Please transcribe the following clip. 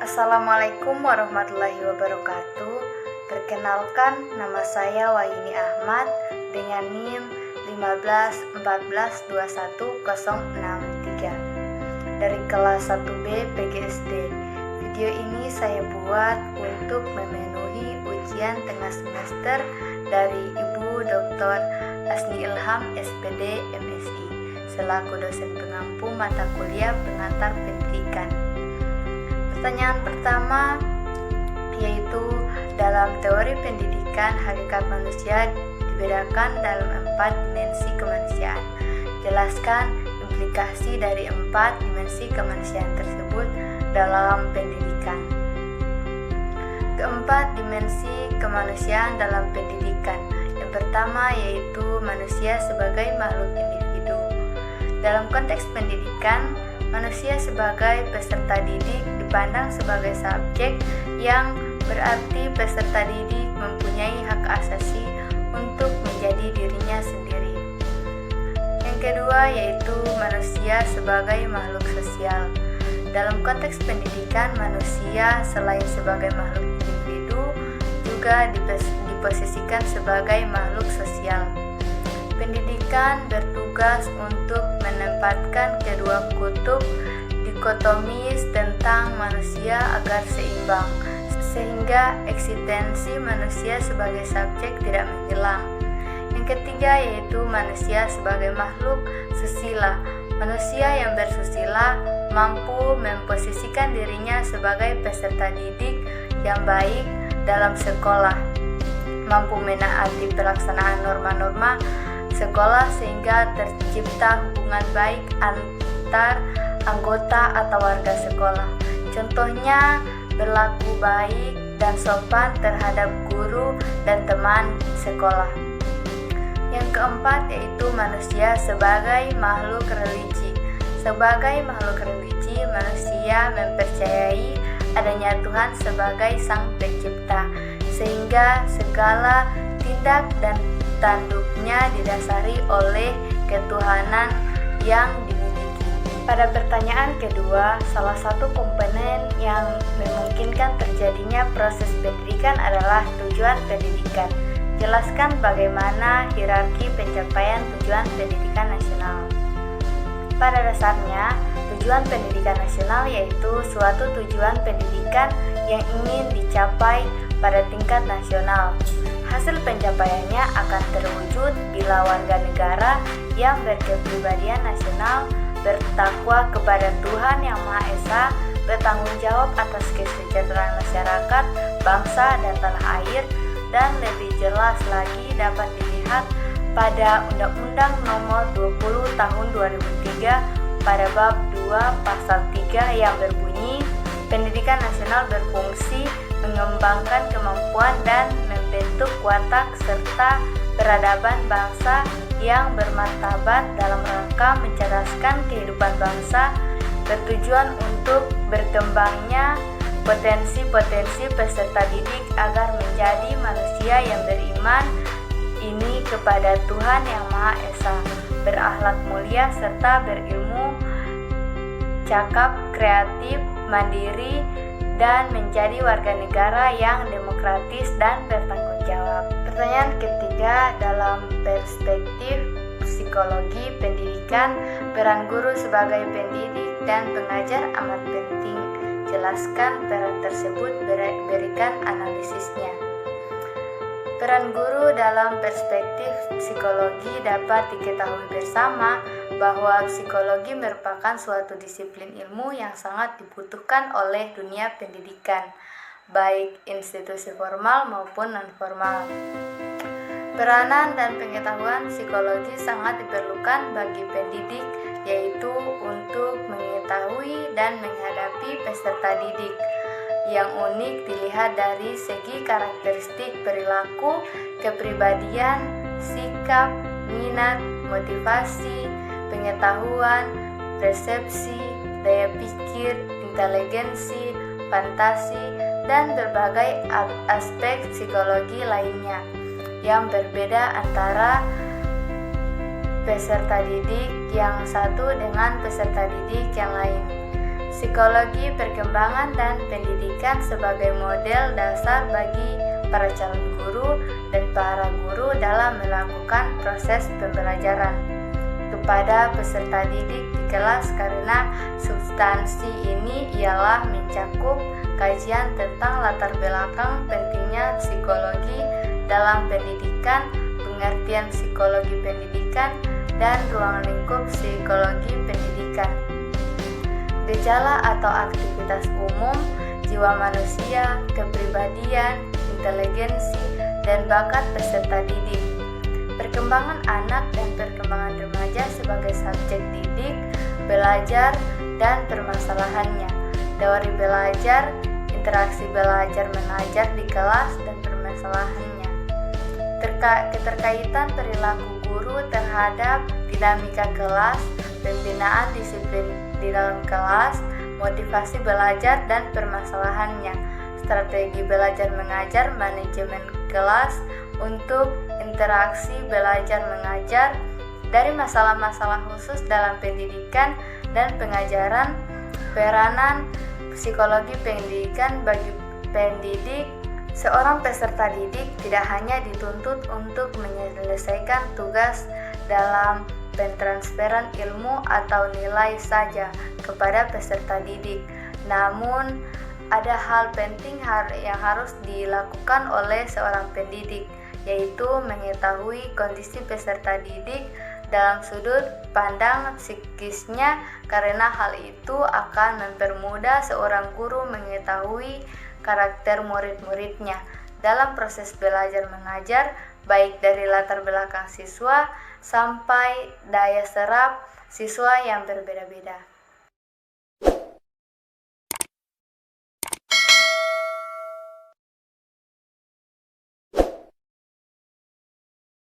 Assalamualaikum warahmatullahi wabarakatuh. Perkenalkan, nama saya Wayuni Ahmad dengan NIM 1514210163 dari kelas 1B PGSD. Video ini saya buat untuk memenuhi ujian tengah semester dari Ibu Dr. Asni Ilham SPD MSI selaku dosen pengampu mata kuliah pengantar pendidikan. Pertanyaan pertama yaitu dalam teori pendidikan hakikat manusia dibedakan dalam 4 dimensi kemanusiaan. Jelaskan implikasi dari 4 dimensi kemanusiaan tersebut dalam pendidikan. Keempat dimensi kemanusiaan dalam pendidikan. Yang pertama yaitu manusia sebagai makhluk individu. Dalam konteks pendidikan, manusia sebagai peserta didik dipandang sebagai subjek yang berarti peserta didik mempunyai hak asasi untuk menjadi dirinya sendiri. Yang kedua yaitu manusia sebagai makhluk sosial. Dalam konteks pendidikan, manusia selain sebagai makhluk individu juga diposisikan sebagai makhluk sosial. Pendidikan bertugas untuk menempatkan kedua kutub dikotomis tentang manusia agar seimbang, sehingga eksistensi manusia sebagai subjek tidak menghilang. Yang ketiga yaitu manusia sebagai makhluk susila. Manusia yang bersusila mampu memposisikan dirinya sebagai peserta didik yang baik dalam sekolah, mampu menaati pelaksanaan norma-norma sekolah sehingga tercipta hubungan baik antar anggota atau warga sekolah. Contohnya berlaku baik dan sopan terhadap guru dan teman sekolah. Yang keempat yaitu manusia sebagai makhluk religi. Sebagai makhluk religi, manusia mempercayai adanya Tuhan sebagai Sang Pencipta, sehingga segala tindak dan tanduknya didasari oleh ketuhanan yang dimiliki. Pada pertanyaan kedua, salah satu komponen yang memungkinkan terjadinya proses pendidikan adalah tujuan pendidikan. Jelaskan bagaimana hierarki pencapaian tujuan pendidikan nasional. Pada dasarnya, tujuan pendidikan nasional yaitu suatu tujuan pendidikan yang ingin dicapai pada tingkat nasional. Hasil pencapaiannya akan terwujud bila warga negara yang berkepribadian nasional bertakwa kepada Tuhan Yang Maha Esa, bertanggung jawab atas kesejahteraan masyarakat, bangsa, dan tanah air, dan lebih jelas lagi dapat dilihat pada Undang-Undang Nomor 20 Tahun 2003 pada bab 2 pasal 3 yang berbunyi, pendidikan nasional berfungsi mengembangkan kemampuan dan membentuk watak serta peradaban bangsa yang bermartabat dalam rangka mencerdaskan kehidupan bangsa, bertujuan untuk berkembangnya potensi-potensi peserta didik agar menjadi manusia yang beriman ini kepada Tuhan Yang Maha Esa, berakhlak mulia serta berilmu, cakap, kreatif, mandiri, dan menjadi warga negara yang demokratis dan bertanggung jawab. Pertanyaan ketiga, dalam perspektif psikologi pendidikan, peran guru sebagai pendidik dan pengajar amat penting. Jelaskan peran tersebut, berikan analisisnya. Peran guru dalam perspektif psikologi dapat diketahui bersama bahwa psikologi merupakan suatu disiplin ilmu yang sangat dibutuhkan oleh dunia pendidikan, baik institusi formal maupun non-formal. Peranan dan pengetahuan psikologi sangat diperlukan bagi pendidik, yaitu untuk mengetahui dan menghadapi peserta didik yang unik dilihat dari segi karakteristik perilaku, kepribadian, sikap, minat, motivasi, pengetahuan, persepsi, daya pikir, inteligensi, fantasi, dan berbagai aspek psikologi lainnya yang berbeda antara peserta didik yang satu dengan peserta didik yang lain. Psikologi perkembangan dan pendidikan sebagai model dasar bagi para calon guru dan para guru dalam melakukan proses pembelajaran kepada peserta didik di kelas, karena substansi ini ialah mencakup kajian tentang latar belakang pentingnya psikologi dalam pendidikan, pengertian psikologi pendidikan, dan ruang lingkup psikologi pendidikan. Gejala atau aktivitas umum, jiwa manusia, kepribadian, inteligensi, dan bakat peserta didik. Perkembangan anak dan perkembangan remaja sebagai subjek didik, belajar, dan permasalahannya. Teori belajar, interaksi belajar mengajar di kelas, dan permasalahannya. Keterkaitan perilaku guru terhadap dinamika kelas, pembinaan disiplin di dalam kelas, motivasi belajar dan permasalahannya, strategi belajar mengajar, manajemen kelas untuk interaksi belajar mengajar, dari masalah-masalah khusus dalam pendidikan dan pengajaran, peranan psikologi pendidikan bagi pendidik. Seorang peserta didik tidak hanya dituntut untuk menyelesaikan tugas dalam pentransferan ilmu atau nilai saja kepada peserta didik, namun ada hal penting yang harus dilakukan oleh seorang pendidik, yaitu mengetahui kondisi peserta didik dalam sudut pandang psikisnya, karena hal itu akan mempermudah seorang guru mengetahui karakter murid-muridnya dalam proses belajar mengajar, baik dari latar belakang siswa sampai daya serap siswa yang berbeda-beda.